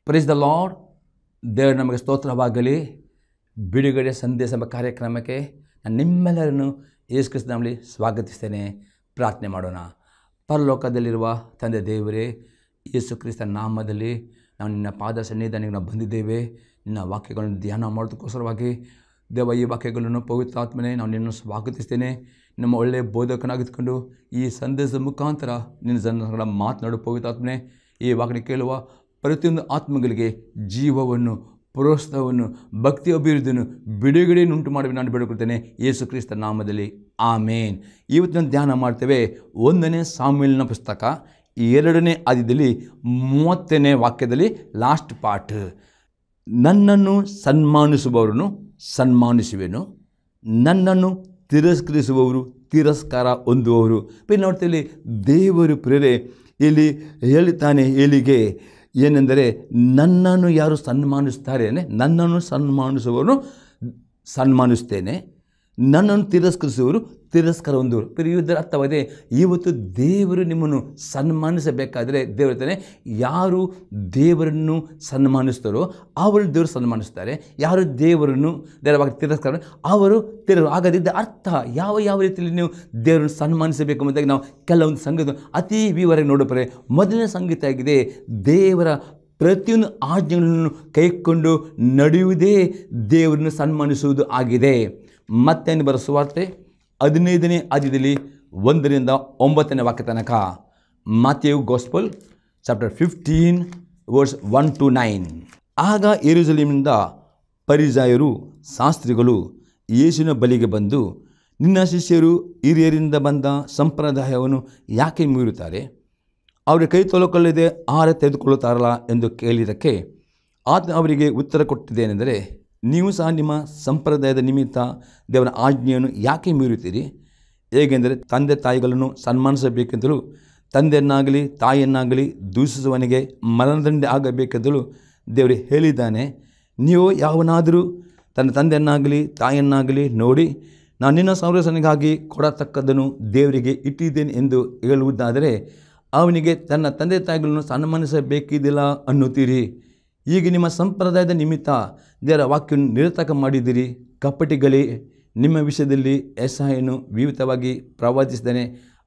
Price the lord. ದೇವರು ನಮಗೆ ಸ್ತೋತ್ರವಾಗಲಿ. ಬಿಡುಗಡೆ ಸಂದೇಶ ಎಂಬ ಕಾರ್ಯಕ್ರಮಕ್ಕೆ ನಾನು ನಿಮ್ಮೆಲ್ಲರನ್ನು ಯೇಸು ಕ್ರಿಸ್ತನ ನಾಮದಲ್ಲಿ ಸ್ವಾಗತಿಸ್ತೇನೆ. ಪ್ರಾರ್ಥನೆ ಮಾಡೋಣ. ಪರಲೋಕದಲ್ಲಿರುವ ತಂದೆ ದೇವರೇ, ಯೇಸು ಕ್ರಿಸ್ತನ ನಾಮದಲ್ಲಿ ನಾವು ನಿನ್ನ ಪಾದ ಸನ್ನಿಧಾನಕ್ಕೆ ನಾವು ಬಂದಿದ್ದೇವೆ. ನಿನ್ನ ವಾಕ್ಯಗಳನ್ನು ಧ್ಯಾನ ಮಾಡೋದಕ್ಕೋಸ್ಕರವಾಗಿ ದೇವ, ಈ ವಾಕ್ಯಗಳನ್ನು ಪವಿತ್ರಾತ್ಮನೇ ನಾವು ನಿನ್ನನ್ನು ಸ್ವಾಗತಿಸ್ತೇನೆ. ನಮ್ಮ ಒಳ್ಳೆಯ ಬೋಧಕನಾಗಿದ್ದುಕೊಂಡು ಈ ಸಂದೇಶದ ಮುಖಾಂತರ ನಿನ್ನ ಜನಗಳ ಮಾತನಾಡು ಪವಿತ್ರಾತ್ಮನೇ. ಈ ವಾಕ್ಯ ಕೇಳುವ ಪ್ರತಿಯೊಂದು ಆತ್ಮಗಳಿಗೆ ಜೀವವನ್ನು, ಪ್ರೋತ್ಸಾಹವನ್ನು, ಭಕ್ತಿ ಅಭಿವೃದ್ಧಿಯನ್ನು, ಬಿಡುಗಡೆಯನ್ನು ಉಂಟು ಮಾಡಿ ನಾನು ಬೇಡಿಕೊಳ್ತೇನೆ ಯೇಸು ಕ್ರಿಸ್ತ ನಾಮದಲ್ಲಿ, ಆಮೇನ್. ಇವತ್ತು ನಾವು ಧ್ಯಾನ ಮಾಡ್ತೇವೆ 1ನೇ ಸಾಮುವೇಲನ ಪುಸ್ತಕ 2ನೇ ಅಧ್ಯಾಯದಲ್ಲಿ 30ನೇ ವಾಕ್ಯದಲ್ಲಿ ಲಾಸ್ಟ್ ಪಾರ್ಟ್. ನನ್ನನ್ನು ಸನ್ಮಾನಿಸುವವರನ್ನು ಸನ್ಮಾನಿಸುವೆನು, ನನ್ನನ್ನು ತಿರಸ್ಕರಿಸುವವರು ತಿರಸ್ಕಾರ ಹೊಂದುವವರು. ನೋಡ್ತೀವಿ, ದೇವರು ಪ್ರೇರೆ ಇಲ್ಲಿ ಹೇಳುತ್ತಾನೆ ಎಲಿಗೆ ಏನೆಂದರೆ, ನನ್ನನ್ನು ಯಾರು ಸನ್ಮಾನಿಸ್ತಾರೆ, ನನ್ನನ್ನು ಸನ್ಮಾನಿಸುವವನು ಸನ್ಮಾನಿಸ್ತೇನೆ, ನನ್ನನ್ನು ತಿರಸ್ಕರಿಸುವವರು ತಿರಸ್ಕಾರ ಹೊಂದುವರು. ಇದರ ಅರ್ಥವಾಗಿದೆ, ಇವತ್ತು ದೇವರು ನಿಮ್ಮನ್ನು ಸನ್ಮಾನಿಸಬೇಕಾದರೆ ದೇವರು ಹೇಳ್ತಾನೆ, ಯಾರು ದೇವರನ್ನು ಸನ್ಮಾನಿಸ್ತಾರೋ ಅವರು ದೇವರು ಸನ್ಮಾನಿಸ್ತಾರೆ, ಯಾರು ದೇವರನ್ನು ದೇವರವಾಗಿ ತಿರಸ್ಕಾರ ಅವರು ಹಾಗಾದಿದ್ದ ಅರ್ಥ ಯಾವ ರೀತಿಯಲ್ಲಿ ನೀವು ದೇವರನ್ನು ಸನ್ಮಾನಿಸಬೇಕು ಎಂಬುದಾಗಿ ನಾವು ಕೆಲವೊಂದು ಸಂಗತಿ ಅತಿ ವಿವರವಾಗಿ ನೋಡೋಪರೆ. ಮೊದಲನೇ ಸಂಗತಿ ಆಗಿದೆ, ದೇವರ ಪ್ರತಿಯೊಂದು ಆಜ್ಞೆಗಳನ್ನು ಕೈಕೊಂಡು ನಡೆಯುವುದೇ ದೇವರನ್ನು ಸನ್ಮಾನಿಸುವುದು ಆಗಿದೆ. ಮತ್ತೆ ಬರೋ ಸುವಾರ್ತೆ 15ನೇ ಅಧ್ಯಾಯದಲ್ಲಿ 1ರಿಂದ 9ನೇ ವಾಕ್ಯ ತನಕ. Matthew gospel chapter 15 verse 1 to 9. ಆಗ ಯೆರೂಸಲೇಮಿನಿಂದ ಫರಿಸಾಯರು ಶಾಸ್ತ್ರಿಗಳು ಯೇಸುವಿನ ಬಳಿಗೆ ಬಂದು, ನಿನ್ನ ಶಿಷ್ಯರು ಹಿರಿಯರಿಂದ ಬಂದ ಸಂಪ್ರದಾಯವನ್ನು ಯಾಕೆ ಮೀರುತ್ತಾರೆ? ಅವರು ಕೈ ತೊಳಕೊಳ್ಳದೆ ಆಹಾರ ತೆಗೆದುಕೊಳ್ಳುತ್ತಾರಲ್ಲ ಎಂದು ಕೇಳಿದ್ದಕ್ಕೆ ಆತ ಅವರಿಗೆ ಉತ್ತರ ಕೊಟ್ಟಿದ್ದೇನೆಂದರೆ, ನೀವು ಸಹ ನಿಮ್ಮ ಸಂಪ್ರದಾಯದ ನಿಮಿತ್ತ ದೇವರ ಆಜ್ಞೆಯನ್ನು ಯಾಕೆ ಮೀರುತ್ತೀರಿ? ಹೇಗೆಂದರೆ, ತಂದೆ ತಾಯಿಗಳನ್ನು ಸನ್ಮಾನಿಸಬೇಕೆಂದಲೂ ತಂದೆಯನ್ನಾಗಲಿ ತಾಯಿಯನ್ನಾಗಲಿ ದೂಷಿಸುವವನಿಗೆ ಮರಣದಂಡನೆ ಆಗಬೇಕೆಂದಲೂ ದೇವರು ಹೇಳಿದ್ದಾನೆ. ನೀವು ಯಾವನಾದರೂ ತನ್ನ ತಂದೆಯನ್ನಾಗಲಿ ತಾಯಿಯನ್ನಾಗಲಿ ನೋಡಿ, ನಾನು ನಿನ್ನ ಸಂರಕ್ಷಣೆಗಾಗಿ ಕೊಡತಕ್ಕದ್ದನ್ನು ದೇವರಿಗೆ ಇಟ್ಟಿದ್ದೇನೆ ಎಂದು ಹೇಳುವುದಾದರೆ ಅವನಿಗೆ ತನ್ನ ತಂದೆ ತಾಯಿಗಳನ್ನು ಸನ್ಮಾನಿಸಬೇಕಿದ್ದಿಲ್ಲ ಅನ್ನುತ್ತೀರಿ. ಈಗ ನಿಮ್ಮ ಸಂಪ್ರದಾಯದ ನಿಮಿತ್ತ ದೇವರ ವಾಕ್ಯವನ್ನು ನಿರರ್ಥಕ ಮಾಡಿದ್ದೀರಿ. ಕಪಟಿಗಳೇ, ನಿಮ್ಮ ವಿಷಯದಲ್ಲಿ ಯೆಶಾಯನು ವಿವಿಧವಾಗಿ ಪ್ರವಾದಿಸಿದ್ದಾನೆ.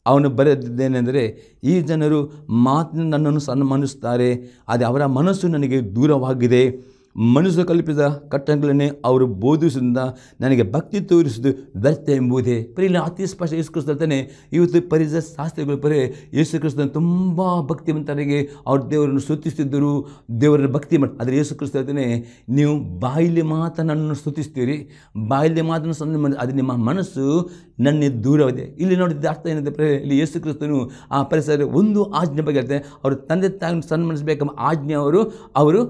ಅವನು ಬರೆದಿದ್ದೇನೆಂದರೆ, ಈ ಜನರು ಮಾತಿನ ನನ್ನನ್ನು ಸನ್ಮಾನಿಸುತ್ತಾರೆ, ಆದರೆ ಅವರ ಮನಸ್ಸು ನನಗೆ ದೂರವಾಗಿದೆ. ಮನುಷ್ಯ ಕಲ್ಪಿಸಿದ ಕಟ್ಟಳೆಗಳನ್ನೇ ಅವರು ಬೋಧಿಸುವುದರಿಂದ ನನಗೆ ಭಕ್ತಿ ತೋರಿಸುವುದು ವ್ಯರ್ಥ ಎಂಬುದೇ. ಇಲ್ಲಿ ಅತಿ ಸ್ಪಷ್ಟ ಯೇಸು ಕ್ರಿಸ್ತ ಹೇಳ್ತಾನೆ, ಇವತ್ತು ಪರಿಸರ ಶಾಸ್ತ್ರಿಗಳು ಯೇಸು ಕ್ರಿಸ್ತನ ತುಂಬ ಭಕ್ತಿವಂತರಿಗೆ ಅವ್ರ ದೇವರನ್ನು ಸ್ತುತಿಸ್ತಿದ್ದರು, ದೇವರನ್ನು ಭಕ್ತಿ ಮಾಡಿ. ಆದರೆ ಯೇಸು ಕ್ರಿಸ್ತ ಹೇಳ್ತಾನೆ, ನೀವು ಬಾಯಲ್ಲಿ ಮಾತ್ರ ನನ್ನನ್ನು ಸ್ತುತಿಸ್ತೀರಿ, ಬಾಯಲ್ಲಿ ಮಾತ್ರ ಸನ್ಮಾನ, ಅದು ನಿಮ್ಮ ಮನಸ್ಸು ನನ್ನ ದೂರವಿದೆ. ಇಲ್ಲಿ ನೋಡಿದ ಅರ್ಥ ಏನಿದೆ, ಇಲ್ಲಿ ಯೇಸು ಕ್ರಿಸ್ತನು ಆ ಪರಿಸರ ಒಂದು ಆಜ್ಞೆ ಬಗ್ಗೆ ಹೇಳ್ತಾರೆ, ಅವರು ತಂದೆ ತಾಯಿಯನ್ನು ಸನ್ಮಾನಿಸಬೇಕೆಂಬ ಆಜ್ಞೆ ಅವರು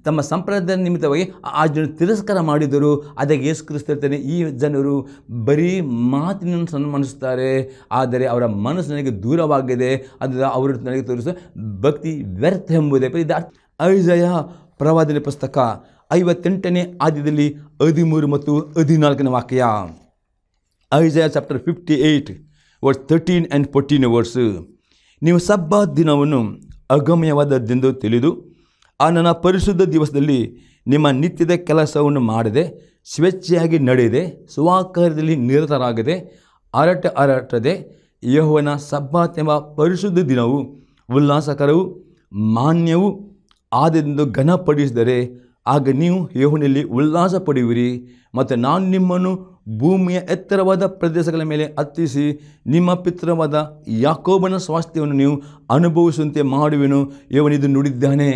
ತಮ್ಮ ಸಂಪ್ರದಾಯ ನಿಮಿತ್ತವಾಗಿ ಆ ಆಜ್ಞೆಯನ್ನು ತಿರಸ್ಕಾರ ಮಾಡಿದರು. ಅದಕ್ಕೆ ಯೇಸು ಕ್ರಿಸ್ತ ಹೇಳ್ತಾನೆ, ಈ ಜನರು ಬರೀ ಮಾತಿನನ್ನು ಸನ್ಮಾನಿಸುತ್ತಾರೆ, ಆದರೆ ಅವರ ಮನಸ್ಸು ನನಗೆ ದೂರವಾಗಿದೆ, ಅದು ಅವರು ನನಗೆ ತೋರಿಸುವ ಭಕ್ತಿ ವ್ಯರ್ಥ ಎಂಬುದೇ. ಐಸಾಯ ಪ್ರವಾದನೆ ಪುಸ್ತಕ 58ನೇ ಅಧ್ಯಾಯದಲ್ಲಿ 13 ಮತ್ತು 14ನೇ ವಾಕ್ಯ. ಐಸಾಯ ಚಾಪ್ಟರ್ 58 ವರ್ಸ್ 13 and 14 ವರ್ಸ್. ನೀವು ಸಬ್ಬತ್ ದಿನವನ್ನು ಅಗಮ್ಯವಾದದ್ದೆಂದು ತಿಳಿದು ಆ ನನ್ನ ಪರಿಶುದ್ಧ ದಿವಸದಲ್ಲಿ ನಿಮ್ಮ ನಿತ್ಯದ ಕೆಲಸವನ್ನು ಮಾಡದೆ ಸ್ವೇಚ್ಛೆಯಾಗಿ ನಡೆಯದೆ ಸ್ವಕಾರ್ಯದಲ್ಲಿ ನಿರತರಾಗದೆ ಹರಟದೆ ಯೆಹೋವನ ಸಬ್ಬತ್ ಎಂಬ ಪರಿಶುದ್ಧ ದಿನವು ಉಲ್ಲಾಸಕರವೂ ಮಾನ್ಯವೂ ಆದೆಂದು ಘನಪಡಿಸಿದರೆ ಆಗ ನೀವು ಯೆಹೋವನಲ್ಲಿ ಉಲ್ಲಾಸ ಪಡೆಯುವಿರಿ. ಮತ್ತು ನಾನು ನಿಮ್ಮನ್ನು ಭೂಮಿಯ ಎತ್ತರವಾದ ಪ್ರದೇಶಗಳ ಮೇಲೆ ಹತ್ತಿಸಿ ನಿಮ್ಮ ಪಿತೃವಾದ ಯಾಕೋಬನ ಸ್ವಾಸ್ಥ್ಯವನ್ನು ನೀವು ಅನುಭವಿಸುವಂತೆ ಮಾಡುವೆನು, ಯೆಹೋವನಿದು ನುಡಿದ್ದಾನೆ.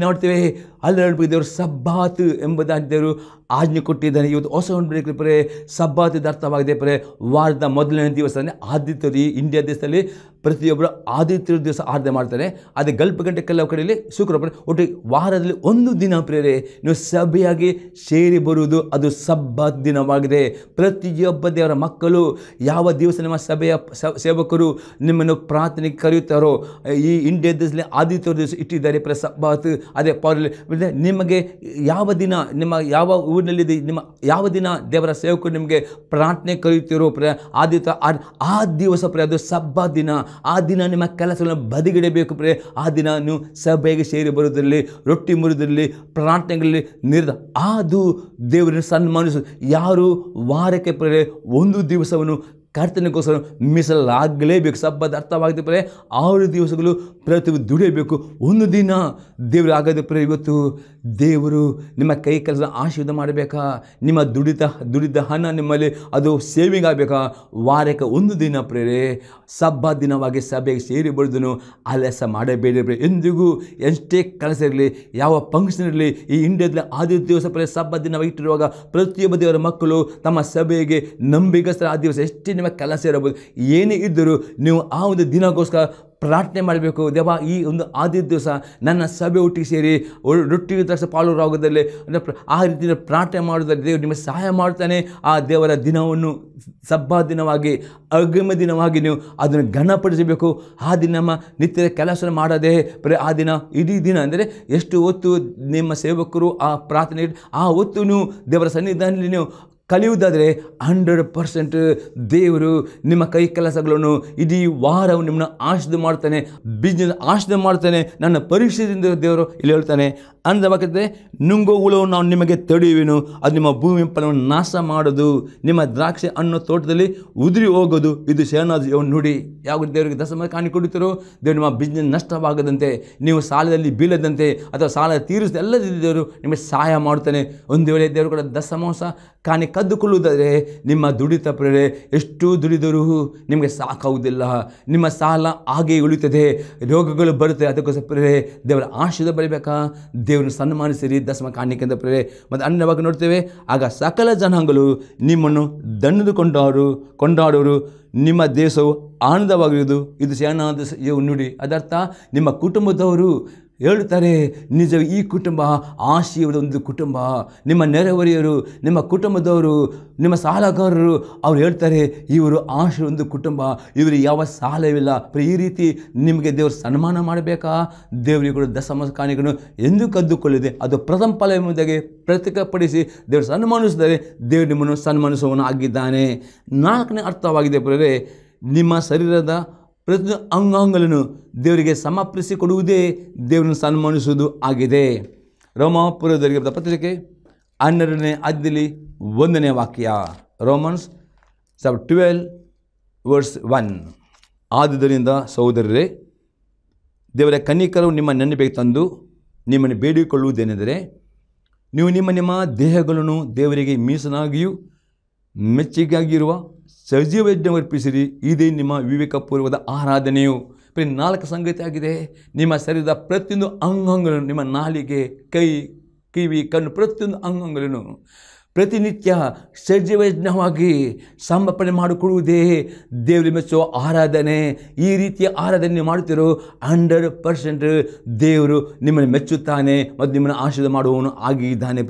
ನೋಡ್ತೇವೆ, ಅಲ್ಲಿ ದೇವರು ಸಬ್ಬಾತ್ ಎಂಬುದಾಗಿ ದೇವರು ಆಜ್ಞೆ ಕೊಟ್ಟಿದ್ದಾನೆ. ಇವತ್ತು ಹೊಸ ಒಂದು ಸಬ್ಬಾತ್ ಅರ್ಥವಾಗಿದೆ ವಾರದ ಮೊದಲನೇ ದಿವಸ. ಆದಿತ್ಯರು ಇಂಡಿಯಾ ದೇಶದಲ್ಲಿ ಪ್ರತಿಯೊಬ್ಬರು ಆದಿತ್ಯ ದಿವಸ ಆರಾಧನೆ ಮಾಡ್ತಾರೆ. ಅದೇ ಗಲ್ಪ ಗಂಟೆ ಕೆಲವು ಕಡೆಯಲ್ಲಿ ಶುಕ್ರವಾರ, ಒಟ್ಟಿಗೆ ವಾರದಲ್ಲಿ ಒಂದು ದಿನ ಪ್ರೇರೆ ನೀವು ಸಭೆಯಾಗಿ ಸೇರಿ ಬರುವುದು, ಅದು ಸಬ್ಬಾತ್ ದಿನವಾಗಿದೆ. ಪ್ರತಿಯೊಬ್ಬ ದೇವರ ಮಕ್ಕಳು ಯಾವ ದಿವಸ ನಿಮ್ಮ ಸಭೆಯ ಸೇವಕರು ನಿಮ್ಮನ್ನು ಪ್ರಾರ್ಥನೆಗೆ ಕರೆಯುತ್ತಾರೋ, ಈ ಇಂಡಿಯಾ ದೇಶದಲ್ಲಿ ಆದಿತ್ಯ ದಿವಸ ಇಟ್ಟಿದ್ದಾರೆ ಸಬ್ಬಾತ್. ಅದೇ ನಿಮಗೆ ಯಾವ ದಿನ ನಿಮ್ಮ ಯಾವ ಊರಿನಲ್ಲಿದೆ, ನಿಮ್ಮ ಯಾವ ದಿನ ದೇವರ ಸೇವಕರು ನಿಮಗೆ ಪ್ರಾರ್ಥನೆ ಕರೆಯುತ್ತೀರೋ ಆ ದಿವಸ ಅದು ಸಬ್ಬ ದಿನ. ಆ ದಿನ ನಿಮ್ಮ ಕೆಲಸಗಳನ್ನು ಬದಿಗಿಡಬೇಕು ಆ ದಿನ ನೀವು ಸಭೆಗೆ ಸೇರಿ ಬರುವುದರಲ್ಲಿ, ರೊಟ್ಟಿ ಮುರಿದಲ್ಲಿ, ಪ್ರಾರ್ಥನೆಗಳಲ್ಲಿ ಅದು ದೇವರನ್ನು ಸನ್ಮಾನಿಸು. ಯಾರು ವಾರಕ್ಕೆ ಒಂದು ದಿವಸವನ್ನು ಕರ್ತನಿಗೋಸ್ಕರ ಮೀಸಲಾಗಲೇಬೇಕು. ಸಬ್ಬದ ಅರ್ಥವಾಗಿದೆ 6 ದಿವಸಗಳು ಪ್ರತಿ ದುಡಿಯಬೇಕು. ಒಂದು ದಿನ ದೇವರು ಆಗದೆ ಇವತ್ತು ದೇವರು ನಿಮ್ಮ ಕೈ ಕೆಲಸ ಆಶೀರ್ವಾದ ಮಾಡಬೇಕಾ? ನಿಮ್ಮ ದುಡಿದ ಹಣ ನಿಮ್ಮಲ್ಲಿ ಅದು ಸೇವಿಂಗ್ ಆಗಬೇಕಾ? ವಾರಕ್ಕೆ ಒಂದು ದಿನ ಸಬ್ಬ ದಿನವಾಗಿ ಸಭೆಗೆ ಸೇರಿ ಬರೋದನ್ನು ಆಲಸ್ಯ ಮಾಡಬೇಡಿ. ಎಂದಿಗೂ ಎಷ್ಟೇ ಕೆಲಸ ಇರಲಿ, ಯಾವ ಫಂಕ್ಷನ್ ಇರಲಿ, ಈ ಇಂಡಿಯಾದಲ್ಲಿ 6 ದಿವಸ ಸಬ್ಬ ದಿನವಾಗಿ ಇಟ್ಟಿರುವಾಗ ಪ್ರತಿಯೊಬ್ಬ ದೇವರ ಮಕ್ಕಳು ತಮ್ಮ ಸಭೆಗೆ ನಂಬಿಕಸ್ತರ ಆ ದಿವಸ ಎಷ್ಟೇ ನಿಮ್ಮ ಕೆಲಸ ಇರಬಹುದು, ಏನೇ ಇದ್ದರೂ ನೀವು ಆ ಒಂದು ದಿನಕ್ಕೋಸ್ಕರ ಪ್ರಾರ್ಥನೆ ಮಾಡಬೇಕು. ದೇವ, ಈ ಒಂದು 6 ದಿವಸ ನನ್ನ ಸಭೆ ಒಟ್ಟಿಗೆ ಸೇರಿ ರೊಟ್ಟಿ ಪಾಲುರಾಗೋದಲ್ಲಿ ಆ ರೀತಿ ಪ್ರಾರ್ಥನೆ ಮಾಡೋದ್ರಲ್ಲಿ ದೇವರು ನಿಮಗೆ ಸಹಾಯ ಮಾಡ್ತಾನೆ. ಆ ದೇವರ ದಿನವನ್ನು ಸಬ್ಬ ದಿನವಾಗಿ, ಅಗಮ ದಿನವಾಗಿ ನೀವು ಅದನ್ನು ಘನಪಡಿಸಬೇಕು. ಆ ದಿನ ನಮ್ಮ ನಿತ್ಯದ ಕೆಲಸ ಮಾಡದೆ ಆ ದಿನ ಇಡೀ ದಿನ ಅಂದರೆ ಎಷ್ಟು ಹೊತ್ತು ನಿಮ್ಮ ಸೇವಕರು ಆ ಪ್ರಾರ್ಥನೆ ಆ ಹೊತ್ತು ನೀವು ದೇವರ ಸನ್ನಿಧಾನದಲ್ಲಿ ನೀವು ಕಲಿಯುವುದಾದರೆ 100% ದೇವರು ನಿಮ್ಮ ಕೈ ಕೆಲಸಗಳನ್ನು ಇಡೀ ವಾರವು ನಿಮ್ಮನ್ನು ಆಶೀರ್ವಾದ ಮಾಡ್ತಾನೆ, ಬಿಸ್ನೆಸ್ ಆಶೀರ್ವಾದ ಮಾಡ್ತಾನೆ. ನನ್ನ ಪರೀಕ್ಷೆಯಿಂದ ದೇವರು ಇಲ್ಲಿ ಹೇಳ್ತಾನೆ, ಅಂದವಾಗಿದೆ ನುಂಗೋ ಹುಳವನ್ನು ನಾವು ನಿಮಗೆ ತಡೆಯುವೆನು, ಅದು ನಿಮ್ಮ ಭೂಮಿ ಫಲವನ್ನು ನಾಶ ಮಾಡೋದು, ನಿಮ್ಮ ದ್ರಾಕ್ಷಿ ಹಣ್ಣು ತೋಟದಲ್ಲಿ ಉದುರಿ ಹೋಗೋದು. ಇದು ಶರಣಾದ ನುಡಿ. ಯಾವ ದೇವರಿಗೆ ದಶಮ ಕಾಣಿ ಕೊಡುತ್ತೀರೋ ದೇವರು ನಿಮ್ಮ ಬಿಸ್ನೆಸ್ ನಷ್ಟವಾಗದಂತೆ, ನೀವು ಸಾಲದಲ್ಲಿ ಬೀಳದಂತೆ ಅಥವಾ ಸಾಲ ತೀರಿಸಿದ ಎಲ್ಲದಿದ್ದ ದೇವರು ನಿಮಗೆ ಸಹಾಯ ಮಾಡ್ತಾನೆ. ಒಂದು ವೇಳೆ ದೇವರು ಕೂಡ ದಶಮಾಂಶ ಕಾಣಿ ಕದ್ದುಕೊಳ್ಳುವುದಾದರೆ ನಿಮ್ಮ ದುಡಿತ ಎಷ್ಟು ದುಡಿದರೂ ನಿಮಗೆ ಸಾಕಾಗುವುದಿಲ್ಲ. ನಿಮ್ಮ ಸಾಲ ಹಾಗೆ ಉಳಿತದೆ, ರೋಗಗಳು ಬರುತ್ತೆ. ಅದಕ್ಕೋಸ್ಕರ ದೇವರ ಆಶೀರ್ವಾದ ಬರಬೇಕಾ? ದೇವರನ್ನು ಸನ್ಮಾನಿಸಿರಿ ದಶಮ ಕಾಣಿಕೆಂದ ಮತ್ತು ಅನ್ಯವಾಗಿ ನೋಡ್ತೇವೆ. ಆಗ ಸಕಲ ಜನಾಂಗಗಳು ನಿಮ್ಮನ್ನು ದಣ್ಣದು ಕೊಂಡಾಡೋರು, ನಿಮ್ಮ ದೇಶವು ಆನಂದವಾಗಿರುವುದು. ಇದು ಶರಣಾದ ನುಡಿ. ಅದರ್ಥ ನಿಮ್ಮ ಕುಟುಂಬದವರು ಹೇಳುತ್ತಾರೆ, ನಿಜ ಈ ಕುಟುಂಬ ಆಶೀರ್ವಾದ ಒಂದು ಕುಟುಂಬ. ನಿಮ್ಮ ನೆರೆಹೊರೆಯರು, ನಿಮ್ಮ ಕುಟುಂಬದವರು, ನಿಮ್ಮ ಸಾಲಗಾರರು ಅವ್ರು ಹೇಳ್ತಾರೆ, ಇವರು ಆಶೀರ್ವಾದ ಒಂದು ಕುಟುಂಬ, ಇವರಿಗೆ ಯಾವ ಸಾಲವಿಲ್ಲ. ಈ ರೀತಿ ನಿಮಗೆ ದೇವರು ಸನ್ಮಾನ ಮಾಡಬೇಕಾ? ದೇವರಿಗೆ ಕೂಡ ದಶಮ ಕಾಣಿಕೆಯನ್ನು ಎಂದು ಕದ್ದುಕೊಳ್ಳಿದೆ, ಅದು ಪ್ರಥಮ ಫಲ ಎಂಬುದಾಗಿ ಪ್ರತಿಕಪಡಿಸಿ ದೇವರು ಸನ್ಮಾನಿಸಿದರೆ ದೇವರು ನಿಮ್ಮನ್ನು ಸನ್ಮಾನಿಸುವವನು ಆಗಿದ್ದಾನೆ. 4ನೇ ಅರ್ಥವಾಗಿದೆ ನಿಮ್ಮ ಶರೀರದ ಪ್ರತಿ ಅಂಗಾಂಗಗಳನ್ನು ದೇವರಿಗೆ ಸಮರ್ಪಿಸಿ ಕೊಡುವುದೇ ದೇವರನ್ನು ಸನ್ಮಾನಿಸುವುದು ಆಗಿದೆ. ರೋಮಾಪುರದವರಿಗೆ ಪತ್ರಿಕೆ 12ನೇ ಅಧ್ಯಾಯದಲ್ಲಿ 1ನೇ ವಾಕ್ಯ, ರೋಮನ್ಸ್ 12:1. ಆದುದರಿಂದ ಸಹೋದರರೇ, ದೇವರ ಕನ್ನಿಕರು ನಿಮ್ಮ ನೆನಪಿಗೆ ತಂದು ನಿಮ್ಮನ್ನು ಬೇಡಿಕೊಳ್ಳುವುದೇನೆಂದರೆ, ನೀವು ನಿಮ್ಮ ದೇಹಗಳನ್ನು ದೇವರಿಗೆ ಮೀಸಲಾಗಿಯೂ ಮೆಚ್ಚುಗೆಯಾಗಿರುವ ಸಜೀವ ಯಜ್ಞ ಅರ್ಪಿಸಿರಿ, ಇದೇ ನಿಮ್ಮ ವಿವೇಕಪೂರ್ವದ ಆರಾಧನೆಯು. 4 ಸಂಗತಿ ಆಗಿದೆ. ನಿಮ್ಮ ಶರೀರದ ಪ್ರತಿಯೊಂದು ಅಂಗಾಂಗಗಳನ್ನು, ನಿಮ್ಮ ನಾಲಿಗೆ, ಕೈ, ಕಿವಿ, ಕಣ್ಣು, ಪ್ರತಿಯೊಂದು ಅಂಗಾಂಗಗಳನ್ನು ಪ್ರತಿನಿತ್ಯ ಸಜೀವ ಯಜ್ಞವಾಗಿ ಸಮರ್ಪಣೆ ಮಾಡಿಕೊಳ್ಳುವುದೇ ದೇವರಿಗೆ ಮೆಚ್ಚುವ ಆರಾಧನೆ. ಈ ರೀತಿಯ ಆರಾಧನೆ ಮಾಡುತ್ತಿರೋ 100% ದೇವರು ನಿಮ್ಮನ್ನು ಮೆಚ್ಚುತ್ತಾನೆ ಮತ್ತು ನಿಮ್ಮನ್ನು ಆಶೀರ್ವಾದ ಮಾಡುವವನು ಆಗಿದ್ದಾನೆ.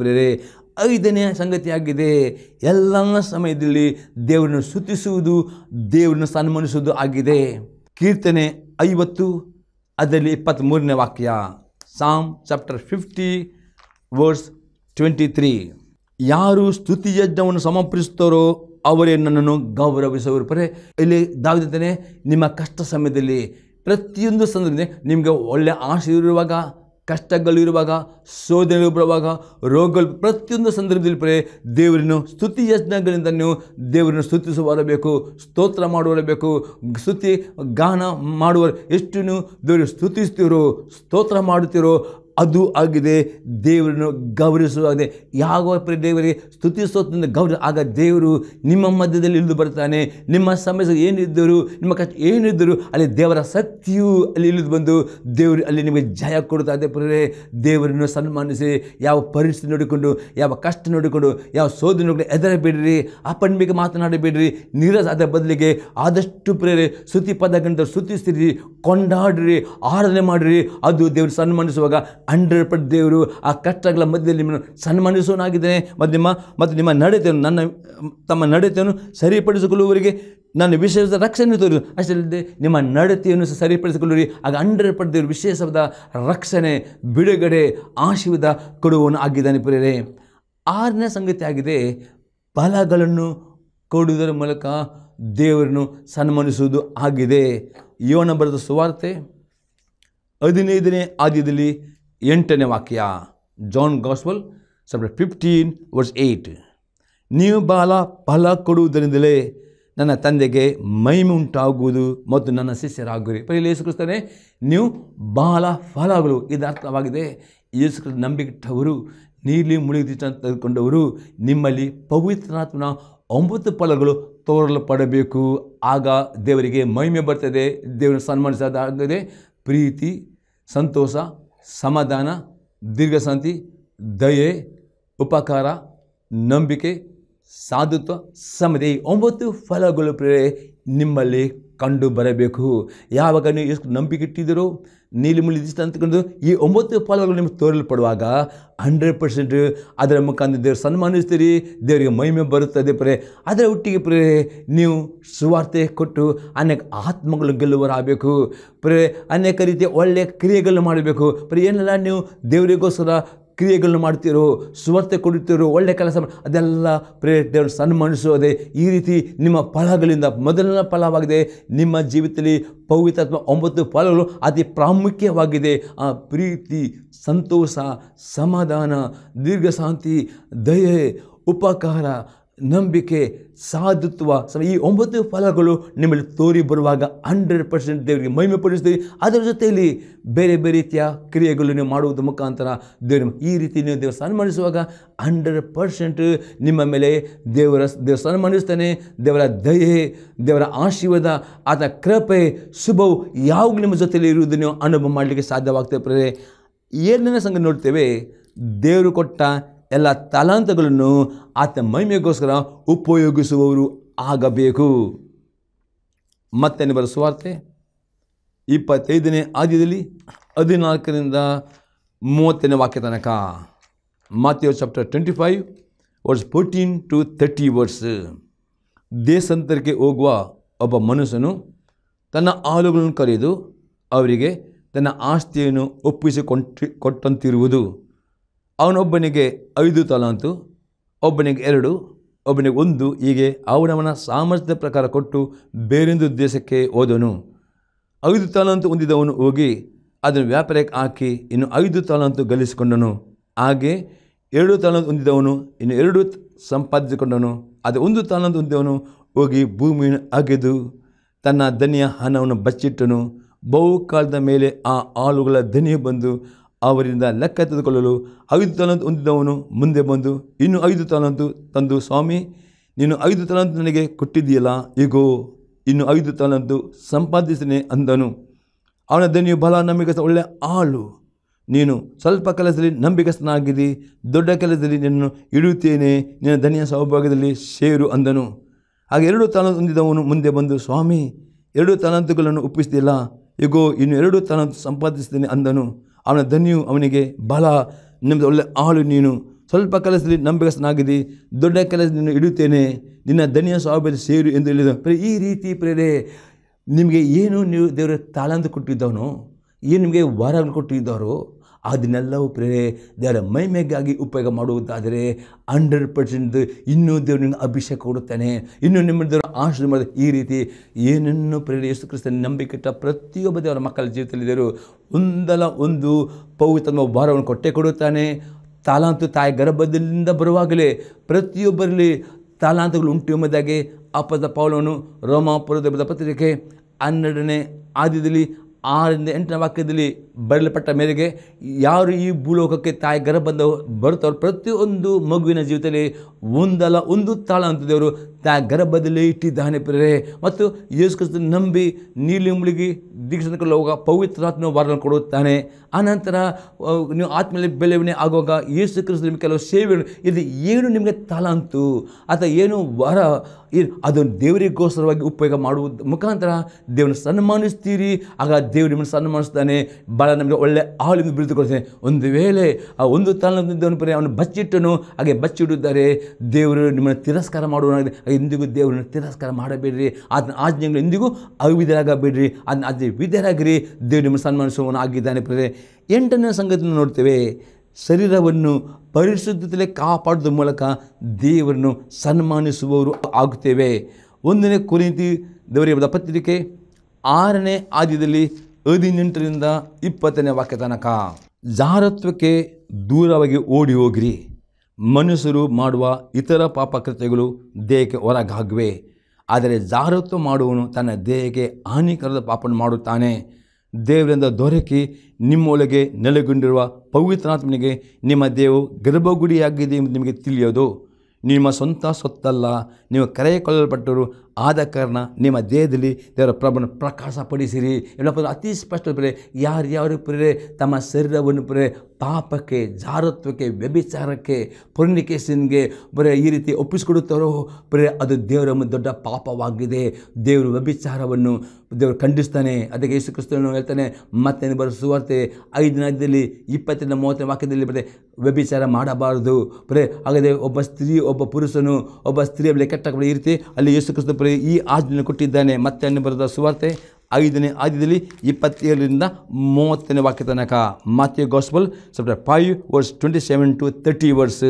5ನೇ ಸಂಗತಿಯಾಗಿದೆ, ಎಲ್ಲ ಸಮಯದಲ್ಲಿ ದೇವರನ್ನು ಸ್ತುತಿಸುವುದು, ದೇವರನ್ನು ಸನ್ಮಾನಿಸುವುದು ಆಗಿದೆ. ಕೀರ್ತನೆ 50 ಅದರಲ್ಲಿ 23ನೇ ವಾಕ್ಯ, ಸಾಮ್ ಚಾಪ್ಟರ್ 50:23. ಯಾರು ಸ್ತುತಿ ಯಜ್ಞವನ್ನು ಸಮರ್ಪಿಸುತ್ತಾರೋ ಅವರೇ ನನ್ನನ್ನು ಗೌರವಿಸುವರು. ಇಲ್ಲಿ ದಾವಿದನೇ, ನಿಮ್ಮ ಕಷ್ಟ ಸಮಯದಲ್ಲಿ ಪ್ರತಿಯೊಂದು ಸಂದರ್ಭದಲ್ಲಿ ನಿಮಗೆ ಒಳ್ಳೆಯ ಆಶೀರ್ವಾದ ಇರುವಾಗ, ಕಷ್ಟಗಳಿರುವಾಗ, ಶೋಧನೆಗಳು ಬರುವಾಗ, ರೋಗಗಳು, ಪ್ರತಿಯೊಂದು ಸಂದರ್ಭದಲ್ಲಿ ದೇವರನ್ನು ಸ್ತುತಿ ಯಜ್ಞಗಳಿಂದ ನೀವು ದೇವರನ್ನು ಸ್ತುತಿಸುವರಬೇಕು, ಸ್ತೋತ್ರ ಮಾಡುವರಬೇಕು. ಸ್ತುತಿ ಗಾನ ಮಾಡುವ ಎಷ್ಟು ನೀವು ದೇವರು ಸ್ತುತಿಸ್ತೀರೋ, ಸ್ತೋತ್ರ ಮಾಡುತ್ತೀರೋ ಅದು ಆಗಿದೆ ದೇವರನ್ನು ಗೌರವಿಸುವಾಗಿದೆ. ಯಾವ ದೇವರಿಗೆ ಸ್ತುತಿಸೋದ್ರಿಂದ ಗೌರವ, ಆಗ ದೇವರು ನಿಮ್ಮ ಮಧ್ಯದಲ್ಲಿ ಇಳಿದು ಬರ್ತಾನೆ. ನಿಮ್ಮ ಸಮಸ್ಯೆ ಏನಿದ್ದರೂ, ನಿಮ್ಮ ಕಷ್ಟ ಏನಿದ್ದರೂ ಅಲ್ಲಿ ದೇವರ ಶಕ್ತಿಯು ಅಲ್ಲಿ ಇಳಿದು ಬಂದು ದೇವರು ಅಲ್ಲಿ ನಿಮಗೆ ಜಯ ಕೊಡ್ತಾಯಿದೆ. ದೇವರನ್ನು ಸನ್ಮಾನಿಸಿ, ಯಾವ ಪರಿಸ್ಥಿತಿ ನೋಡಿಕೊಂಡು, ಯಾವ ಕಷ್ಟ ನೋಡಿಕೊಂಡು, ಯಾವ ಶೋಧನೆ ನೋಡಿಕೊಂಡು ಹೆದರಬೇಡ್ರಿ, ಅಪನ್ಮಿಕ ಮಾತನಾಡಬೇಡ್ರಿ. ಅದರ ಬದಲಿಗೆ ಆದಷ್ಟು ಸ್ತುತಿ ಪದಗಳಿಂದ ಸ್ತುತಿಸ್ತೀರಿ, ಕೊಂಡಾಡ್ರಿ, ಆರಾಧನೆ ಮಾಡಿರಿ. ಅದು ದೇವರು ಸನ್ಮಾನಿಸುವಾಗ 100% ದೇವರು ಆ ಕಷ್ಟಗಳ ಮಧ್ಯದಲ್ಲಿ ನಿಮ್ಮನ್ನು ಸನ್ಮಾನಿಸೋನಾಗಿದ್ದೇನೆ. ಮತ್ತು ನಿಮ್ಮ ನಡತೆಯನ್ನು ತಮ್ಮ ನಡತೆಯನ್ನು ಸರಿಪಡಿಸಿಕೊಳ್ಳುವವರಿಗೆ ನಾನು ವಿಶೇಷ ರಕ್ಷಣೆ ತೋರಿ. ಅಷ್ಟೇ ಅಲ್ಲದೆ ನಿಮ್ಮ ನಡತೆಯನ್ನು ಸರಿಪಡಿಸಿಕೊಳ್ಳಿರಿ. ಆಗ 100% ದೇವರು ವಿಶೇಷವಾದ ರಕ್ಷಣೆ, ಬಿಡುಗಡೆ, ಆಶೀರ್ವಾದ ಕೊಡುವವನು ಆಗಿದ್ದಾನೆ ಪ್ರಿಯರೇ. 6ನೇ ಸಂಗತಿ ಆಗಿದೆ, ಫಲಗಳನ್ನು ಕೊಡುವುದರ ಮೂಲಕ ದೇವರನ್ನು ಸನ್ಮಾನಿಸುವುದು ಆಗಿದೆ. ಯೋನ ಬರೆದ ಸುವಾರ್ತೆ 15ನೇ ಅಧ್ಯಾಯದಲ್ಲಿ 8ನೇ ವಾಕ್ಯ. John gospel chapter 15:8. ನೀವು ಬಹಳ ಫಲ ಕೊಡುವುದರಿಂದಲೇ ನನ್ನ ತಂದೆಗೆ ಮಹಿಮೆ ಉಂಟಾಗುವುದು ಮತ್ತು ನನ್ನ ಶಿಷ್ಯರಾಗುವಿರಿ. ಇಲ್ಲಿ ಯೇಸು ಕ್ರಿಸ್ತನೇ ನೀವು ಬಹಳ ಫಲಗಳು, ಇದರ ಅರ್ಥವಾಗಿದೆ ಯೇಸು ಕ್ರಿಸ್ತ ನಂಬಿಕೆಟ್ಟವರು, ನೀಲಿ ಮುಳುಗಿ ತೆಗೆದುಕೊಂಡವರು, ನಿಮ್ಮಲ್ಲಿ ಪವಿತ್ರಾತ್ಮನ 9 ಫಲಗಳು ತೋರಲ್ಪಡಬೇಕು. ಆಗ ದೇವರಿಗೆ ಮಹಿಮೆ ಬರ್ತದೆ, ದೇವರನ್ನು ಸನ್ಮಾನಿಸೋದಾಗಿದೆ. ಪ್ರೀತಿ, ಸಂತೋಷ, ಸಮಾಧಾನ, ದೀರ್ಘಶಾಂತಿ, ದಯೆ, ಉಪಕಾರ, ನಂಬಿಕೆ, ಸಾಧುತ್ವ, ಸಮತೆ, 9 ಫಲಗಳು ನಿಮ್ಮಲ್ಲಿ ಕಂಡು ಬರಬೇಕು. ಯಾವಾಗ ನೀವು ಎಷ್ಟು ನಂಬಿಕೆ ಇಟ್ಟಿದ್ದೀರೋ, ನೀಲಿ ಮುಳಿ ಇಷ್ಟ ಅಂತಕೊಂಡು ಈ 9 ಫಲಗಳು ನಿಮಗೆ ತೋರಲ್ಪಡುವಾಗ 100% ಅದರ ಮುಖಾಂತರ ದೇವರು ಸನ್ಮಾನಿಸ್ತೀರಿ, ದೇವರಿಗೆ ಮಹಿಮೆ ಬರುತ್ತದೆ ಅದರ ಒಟ್ಟಿಗೆ ನೀವು ಸುವಾರ್ತೆ ಕೊಟ್ಟು ಅನೇಕ ಆತ್ಮಗಳು ಗೆಲ್ಲುವರಾಗಬೇಕು ಅನೇಕ ರೀತಿಯ ಒಳ್ಳೆಯ ಕ್ರಿಯೆಗಳನ್ನು ಮಾಡಬೇಕು ಏನೆಲ್ಲ ನೀವು ದೇವರಿಗೋಸ್ಕರ ಕ್ರಿಯೆಗಳನ್ನು ಮಾಡ್ತೀರೋ, ಸುವಾರ್ತೆ ಕೊಡುತ್ತೀರೋ, ಒಳ್ಳೆಯ ಕೆಲಸ ಅದೆಲ್ಲ ದೇವರು ಸನ್ಮಾನಿಸೋದೆ. ಈ ರೀತಿ ನಿಮ್ಮ ಫಲಗಳಿಂದ ಮೊದಲನೇ ಫಲವಾಗಿದೆ ನಿಮ್ಮ ಜೀವಿತದಲ್ಲಿ ಪವಿತ್ರಾತ್ಮ 9 ಫಲಗಳು ಅತಿ ಪ್ರಾಮುಖ್ಯವಾಗಿದೆ. ಆ ಪ್ರೀತಿ, ಸಂತೋಷ, ಸಮಾಧಾನ, ದೀರ್ಘಶಾಂತಿ, ದಯೆ, ಉಪಕಾರ, ನಂಬಿಕೆ, ಸಾಧುತ್ವ, ಈ 9 ಫಲಗಳು ನಿಮ್ಮಲ್ಲಿ ತೋರಿ ಬರುವಾಗ 100% ದೇವರಿಗೆ ಮಹಿಮೆ ಪಡಿಸ್ತೀವಿ. ಅದರ ಜೊತೆಯಲ್ಲಿ ಬೇರೆ ಬೇರೆ ರೀತಿಯ ಕ್ರಿಯೆಗಳು ನೀವು ಮಾಡುವುದರ ಮುಖಾಂತರ ದೇವರು ಈ ರೀತಿ ನೀವು ದೇವರು ಸನ್ಮಾನಿಸುವಾಗ 100% ನಿಮ್ಮ ಮೇಲೆ ದೇವರು ಸನ್ಮಾನಿಸ್ತಾನೆ. ದೇವರ ದಯೆ, ದೇವರ ಆಶೀರ್ವಾದ, ಆತ ಕೃಪೆ, ಶುಭವು ಯಾವಾಗಲೂ ನಿಮ್ಮ ಜೊತೆಯಲ್ಲಿ ಇರುವುದು ನೀವು ಅನುಭವ ಮಾಡಲಿಕ್ಕೆ ಸಾಧ್ಯವಾಗ್ತದೆ. 7ನೇ ಸಂಗತಿ ನೋಡ್ತೇವೆ, ದೇವರು ಕೊಟ್ಟ ಎಲ್ಲ ತಲಾಂತಗಳನ್ನು ಆತ ಮಹಿಮೆಗೋಸ್ಕರ ಉಪಯೋಗಿಸುವವರು ಆಗಬೇಕು. ಮತ್ತೆ ಬರುವ ಸುವಾರ್ತೆ 25ನೇ ಅಧ್ಯಾಯದಲ್ಲಿ 14ರಿಂದ 30ನೇ ವಾಕ್ಯ ತನಕ. Matthew chapter 25:14-30. ದೇಶಾಂತರಕ್ಕೆ ಹೋಗುವ ಒಬ್ಬ ಮನುಷ್ಯನು ತನ್ನ ಆಳುಗಳನ್ನು ಕರೆದು ಅವರಿಗೆ ತನ್ನ ಆಸ್ತಿಯನ್ನು ಕೊಟ್ಟಂತಿರುವುದು. ಅವನೊಬ್ಬನಿಗೆ 5 ತಲಾಂತು, ಒಬ್ಬನಿಗೆ 2, ಒಬ್ಬನಿಗೆ 1, ಹೀಗೆ ಅವನವನ ಸಾಮರ್ಥ್ಯದ ಪ್ರಕಾರ ಕೊಟ್ಟು ಬೇರೊಂದು ದೇಶಕ್ಕೆ ಹೋದನು. 5 ತಲಾಂತು ಹೊಂದಿದವನು ಹೋಗಿ ಅದನ್ನು ವ್ಯಾಪಾರಕ್ಕೆ ಹಾಕಿ ಇನ್ನು 5 ತಲಾಂತು ಗಳಿಸಿಕೊಂಡನು. ಹಾಗೆ 2 ತಲಾಂತು ಹೊಂದಿದವನು ಇನ್ನು 2 ಸಂಪಾದಿಸಿಕೊಂಡನು. ಅದು 1 ತಲಾಂತು ಹೊಂದಿದವನು ಹೋಗಿ ಭೂಮಿಯನ್ನು ಅಗೆದು ತನ್ನ ಧನಿಯ ಹಣವನ್ನು ಬಚ್ಚಿಟ್ಟನು. ಬಹುಕಾಲದ ಮೇಲೆ ಆ ಆಳುಗಳ ಧನಿಯು ಬಂದು ಅವರಿಂದ ಲೆಕ್ಕ ತೆಗೆದುಕೊಳ್ಳಲು 5 ತಲಾಂತು ಹೊಂದಿದವನು ಮುಂದೆ ಬಂದು ಇನ್ನು 5 ತಲಾಂತು ತಂದು, ಸ್ವಾಮಿ, ನೀನು 5 ತಲಾಂತು ನನಗೆ ಕೊಟ್ಟಿದ್ದೀಯಲ್ಲ, ಈಗೋ ಇನ್ನು 5 ತಲಾಂತು ಸಂಪಾದಿಸಿನೆ ಅಂದನು. ಅವನ ಧನಿಯು ಬಹಳ ನಂಬಿಕಸ್ಥ ಒಳ್ಳೆಯ ಆಳು, ನೀನು ಸ್ವಲ್ಪ ಕೆಲಸದಲ್ಲಿ ನಂಬಿಕಸ್ಥನಾಗಿದ್ದಿ, ದೊಡ್ಡ ಕೆಲಸದಲ್ಲಿ ನಿನ್ನನ್ನು ಇಡುತ್ತೇನೆ, ನಿನ್ನ ಧನಿಯ ಸೌಭಾಗ್ಯದಲ್ಲಿ ಸೇರು ಅಂದನು. ಹಾಗೆ 2 ತಲಾಂತು ಹೊಂದಿದವನು ಮುಂದೆ ಬಂದು, ಸ್ವಾಮಿ, 2 ತಲಾಂತುಗಳನ್ನು ಒಪ್ಪಿಸ್ತಿಲ್ಲ, ಈಗೋ ಇನ್ನು 2 ತಲಾಂತು ಸಂಪಾದಿಸ್ತೇನೆ ಅಂದನು. ಅವನ ಧನಿಯು ಅವನಿಗೆ, ಬಹಳ ನಿಮ್ಮದು ಒಳ್ಳೆ ಆಳು, ನೀನು ಸ್ವಲ್ಪ ಕೆಲಸದಲ್ಲಿ ನಂಬಿಕಸ್ಥನಾಗಿದ್ದಿ, ದೊಡ್ಡ ಕೆಲಸದಿಂದ ಇಡುತ್ತೇನೆ, ನಿನ್ನ ಧನಿಯ ಸೌಭಾಗ್ಯದಲ್ಲಿ ಸೇರು ಎಂದು ಹೇಳಿದ. ಈ ರೀತಿ ನಿಮಗೆ ಏನು ನೀವು ದೇವರ ತಾಳಂತ ಕೊಟ್ಟಿದ್ದವನು, ಏನು ನಿಮಗೆ ವರಗಳು ಕೊಟ್ಟಿದ್ದಾರೋ ಅದನ್ನೆಲ್ಲವೂ ದೇವರ ಮಹಿಮೆಗಾಗಿ ಉಪಯೋಗ ಮಾಡುವುದಾದರೆ 100% ಇನ್ನೂ ದೇವರು ನಿಮಗೆ ಅಭಿಷೇಕ ಕೊಡುತ್ತಾನೆ, ಇನ್ನೂ ನಿಮ್ಮ ದೇವರ ಆಶೀರ್ವಾದ ಮಾಡಿದೆ. ಈ ರೀತಿ ಏನನ್ನು ಯೇಸು ಕ್ರಿಸ್ತನ ನಂಬಿಕೆಟ್ಟ ಪ್ರತಿಯೊಬ್ಬ ದೇವರ ಮಕ್ಕಳ ಜೀವಿತದಲ್ಲಿ ದೇವರು ಒಂದಲ್ಲ ಒಂದು ಪವಿತ್ರ ಭಾರವನ್ನು ಕೊಟ್ಟೇ ಕೊಡುತ್ತಾನೆ. ತಾಲಾಂತು ತಾಯಿ ಗರ್ಭದಿಂದ ಬರುವಾಗಲೇ ಪ್ರತಿಯೊಬ್ಬರಲ್ಲಿ ತಾಲಾಂತುಗಳು ಉಂಟು ಎಂಬುದಾಗಿ ಅಪೊಸ್ತಲ ಪೌಲನು ರೋಮಾಪುರದ ಪತ್ರಿಕೆ 12ನೇ ಅಧ್ಯಾಯದಲ್ಲಿ 6-8ನೇ ವಾಕ್ಯದಲ್ಲಿ ಬರೆಯಲ್ಪಟ್ಟ ಮೇರೆಗೆ ಯಾರು ಈ ಭೂಲೋಕಕ್ಕೆ ತಾಯಿ ಗರ್ಭದಿಂದ ಬರುತ್ತವರು ಪ್ರತಿಯೊಂದು ಮಗುವಿನ ಜೀವಿತದಲ್ಲಿ ಒಂದಲ್ಲ ಒಂದು ತಾಳಂತ ದೇವರು ತಾಯಿ ಗರ್ಭದಲ್ಲಿ ಇಟ್ಟಿದ್ದಾನೆ ಮತ್ತು ಯೇಸು ಕ್ರಿಸ್ತನ ನಂಬಿ ನೀಲಿ ಮುಳುಗಿ ದೀಕ್ಷೆ ಹೋಗುವಾಗ ಪವಿತ್ರಾತ್ಮ ವರಗಳನ್ನು ಕೊಡುತ್ತಾನೆ. ಆನಂತರ ನೀವು ಆತ್ಮೀಯ ಬೆಳವಣಿಗೆ ಆಗುವಾಗ ಯೇಸು ಕ್ರಿಸ್ತ ನಿಮಗೆ ಕೆಲವು ಸೇವೆಗಳು ಇದು ಏನು ನಿಮಗೆ ತಾಳಂತು ಅಥವಾ ಏನು ವರ ಅದನ್ನು ದೇವರಿಗೋಸ್ಕರವಾಗಿ ಉಪಯೋಗ ಮಾಡುವುದ ಮುಖಾಂತರ ದೇವರನ್ನು ಸನ್ಮಾನಿಸ್ತೀರಿ. ಆಗ ದೇವರು ನಿಮ್ಮನ್ನು ಸನ್ಮಾನಿಸ್ತಾನೆ, ಭಾಳ ನಮಗೆ ಒಳ್ಳೆ ಆಳಿಂದ ಬಿಡಿದುಕೊಳ್ತಾನೆ. ಒಂದು ವೇಳೆ ಆ ಒಂದು ತಾಳನ್ನು ಪರಿ ಅವನು ಬಚ್ಚಿಟ್ಟನು, ಹಾಗೆ ಬಚ್ಚಿಡುತ್ತಾರೆ. ದೇವರು ನಿಮ್ಮನ್ನು ತಿರಸ್ಕಾರ ಮಾಡುವ ಎಂದಿಗೂ ದೇವರನ್ನು ತಿರಸ್ಕಾರ ಮಾಡಬೇಡ್ರಿ. ಅದನ್ನ ಆಜ್ಞೆಗಳು ಎಂದಿಗೂ ಅವಿಧರಾಗಬೇಡ್ರಿ. ಅದನ್ನ ಆಜ್ಞೆ ವಿಧೇಯರಾಗಿರಿ. ದೇವರು ನಿಮ್ಮನ್ನು ಸನ್ಮಾನಿಸುವವನು ಆಗಿದ್ದಾನೆ. ಪ್ರಿಯರೇ, 8ನೇ ಸಂಗತಿಯನ್ನು ನೋಡ್ತೇವೆ. ಶರೀರವನ್ನು ಪರಿಶುದ್ಧತೆಯಲ್ಲಿ ಕಾಪಾಡುವ ಮೂಲಕ ದೇವರನ್ನು ಸನ್ಮಾನಿಸುವವರು ಆಗುತ್ತೇವೆ. 1ನೇ ಕೊರಿಂಥಿ ದೇವರ ಪತ್ರಿಕೆ 6ನೇ ಅಧ್ಯಾಯದಲ್ಲಿ 18ರಿಂದ 20ನೇ ವಾಕ್ಯ ತನಕ, ಜಾರತ್ವಕ್ಕೆ ದೂರವಾಗಿ ಓಡಿ ಹೋಗಿರಿ. ಮನುಷ್ಯರು ಮಾಡುವ ಇತರ ಪಾಪಕೃತ್ಯಗಳು ದೇಹಕ್ಕೆ ಹೊರಗಾಗಿವೆ, ಆದರೆ ಜಾರತ್ವ ಮಾಡುವವನು ತನ್ನ ದೇಹಕ್ಕೆ ಹಾನಿಕರದ ಪಾಪವನ್ನು ಮಾಡುತ್ತಾನೆ. ದೇವರಿಂದ ದೊರಕಿ ನಿಮ್ಮೊಳಗೆ ನೆಲೆಗೊಂಡಿರುವ ಪವಿತ್ರಾತ್ಮನಿಗೆ ನಿಮ್ಮ ದೇಹವು ಗರ್ಭಗುಡಿಯಾಗಿದೆ ಎಂದು ನಿಮಗೆ ತಿಳಿಯೋದು. ನಿಮ್ಮ ಸ್ವಂತ ಸೊತ್ತಲ್ಲ, ನೀವು ಕರೆಯಕೊಳ್ಳಲ್ಪಟ್ಟರು. ಆದ ಕಾರಣ ನಿಮ್ಮ ದೇಹದಲ್ಲಿ ದೇವರ ಪ್ರಭನ್ನು ಪ್ರಕಾಶಪಡಿಸಿರಿ. ಎಲ್ಲಪ್ಪ ಅತಿ ಸ್ಪಷ್ಟ ಪ್ರಿಯರೇ, ಯಾರ್ಯಾರು ಪ್ರಿಯರೇ ತಮ್ಮ ಶರೀರವನ್ನು ಪ್ರಿಯರೇ ಪಾಪಕ್ಕೆ, ಜಾರತ್ವಕ್ಕೆ, ವ್ಯಭಿಚಾರಕ್ಕೆ, ಫೊರ್ನಿಕೇಷನ್ಗೆ ಬರೀ ಈ ರೀತಿ ಒಪ್ಪಿಸಿಕೊಡುತ್ತಾರೋ ಪ್ರಿಯರೇ, ಅದು ದೇವರ ದೊಡ್ಡ ಪಾಪವಾಗಿದೆ. ದೇವರು ವ್ಯಭಿಚಾರವನ್ನು ದೇವರು ಖಂಡಿಸ್ತಾನೆ. ಅದಕ್ಕೆ ಯೇಸು ಕ್ರಿಸ್ತನು ಹೇಳ್ತಾನೆ, ಮತ್ತೆ ಬರೋ ಸುವಾರ್ತೆ 5ನೇ ಅಧ್ಯಾಯದಲ್ಲಿ 20ರಿಂದ 30ನೇ ವಾಕ್ಯದಲ್ಲಿ ಬರೀ ವ್ಯಭಿಚಾರ ಮಾಡಬಾರದು. ಬರೀ ಹಾಗಾದರೆ ಒಬ್ಬ ಸ್ತ್ರೀ, ಒಬ್ಬ ಪುರುಷನು, ಒಬ್ಬ ಸ್ತ್ರೀಯ ಬೆಲೆ ಕೆಟ್ಟ ಈ ರೀತಿ ಅಲ್ಲಿ ಯೇಸು ಕ್ರಿಸ್ತ ಈ ಆಜ್ಞೆಯನ್ನು ಕೊಟ್ಟಿದ್ದಾನೆ. ಮತ್ತೆ ಬರೆದ ಸುವಾರ್ತೆ 5ನೇ ಅಧ್ಯಾಯದಲ್ಲಿ 27ರಿಂದ 30ನೇ ವಾಕ್ಯ ತನಕ, Matthew gospel chapter 5 verse 27 to 30 verse.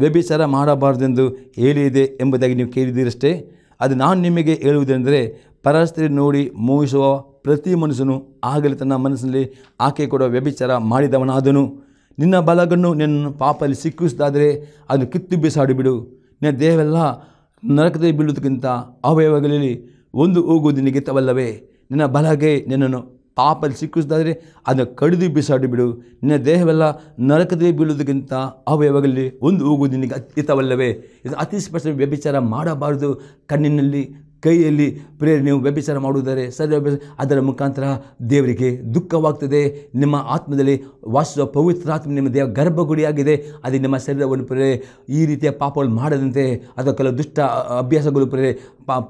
ವ್ಯಭಿಚಾರ ಮಾಡಬಾರದೆಂದು ಹೇಳಿದೆ ಎಂಬುದಾಗಿ ನೀವು ಕೇಳಿದ್ದೀರಷ್ಟೇ. ಅದು ನಾನು ನಿಮಗೆ ಹೇಳುವುದೆಂದರೆ, ಪರಸ್ತ್ರೀ ನೋಡಿ ಮೋಹಿಸುವ ಪ್ರತಿ ಮನುಷ್ಯನು ಆಗಲೇ ತನ್ನ ಮನಸ್ಸಿನಲ್ಲಿ ಆಕೆ ಕೊಡುವ ವ್ಯಭಿಚಾರ ಮಾಡಿದವನಾದನು. ನಿನ್ನ ಬಲಗಣ್ಣು ನಿನ್ನನ್ನು ಪಾಪದಲ್ಲಿ ಸಿಕ್ಕಿಸಿದಾದರೆ ಅದನ್ನು ಕಿತ್ತು ಬಿಸಾಡಿಬಿಡು. ನಿನ್ನ ದೇಹವೆಲ್ಲ ನರಕದಲ್ಲಿ ಬೀಳುವುದಕ್ಕಿಂತ ಅವಯವಗಳಲ್ಲಿ ಒಂದು ಹೋಗುವುದು ನಿನಗೆ ಹಿತವಲ್ಲವೇ? ನಿನ್ನ ಬಲಗೈ ನಿನ್ನನ್ನು ಪಾಪದಲ್ಲಿ ಸಿಕ್ಕಿಸಿದಾದರೆ ಅದನ್ನು ಕಡಿದು ಬಿಸಾಡಿಬಿಡು. ನಿನ್ನ ದೇಹವೆಲ್ಲ ನರಕದಲ್ಲಿ ಬೀಳುವುದಕ್ಕಿಂತ ಅವಯವಗಳಲ್ಲಿ ಒಂದು ಹೋಗುವುದು ನಿನಗೆ ಹಿತವಲ್ಲವೇ? ಇದು ಅತಿ ಸ್ಪಷ್ಟ. ವ್ಯಭಿಚಾರ ಮಾಡಬಾರದು. ಕಣ್ಣಿನಲ್ಲಿ, ಕೈಯಲ್ಲಿ ಪ್ರೇರಣೆ ನೀವು ವ್ಯಭಿಚಾರ ಮಾಡುವುದರೆ ಸರಿ, ಅದರ ಮುಖಾಂತರ ದೇವರಿಗೆ ದುಃಖವಾಗ್ತದೆ. ನಿಮ್ಮ ಆತ್ಮದಲ್ಲಿ ವಾಸಿಸುವ ಪವಿತ್ರಾತ್ಮ ನಿಮ್ಮ ದೇವ ಗರ್ಭಗುಡಿಯಾಗಿದೆ. ಅದೇ ನಿಮ್ಮ ಶರೀರವನ್ನು ಪ್ರೇರೆ ಈ ರೀತಿಯ ಪಾಪಗಳು ಮಾಡದಂತೆ ಅಥವಾ ಕೆಲವು ದುಷ್ಟ ಅಭ್ಯಾಸಗಳು ಪ್ರೇರೆ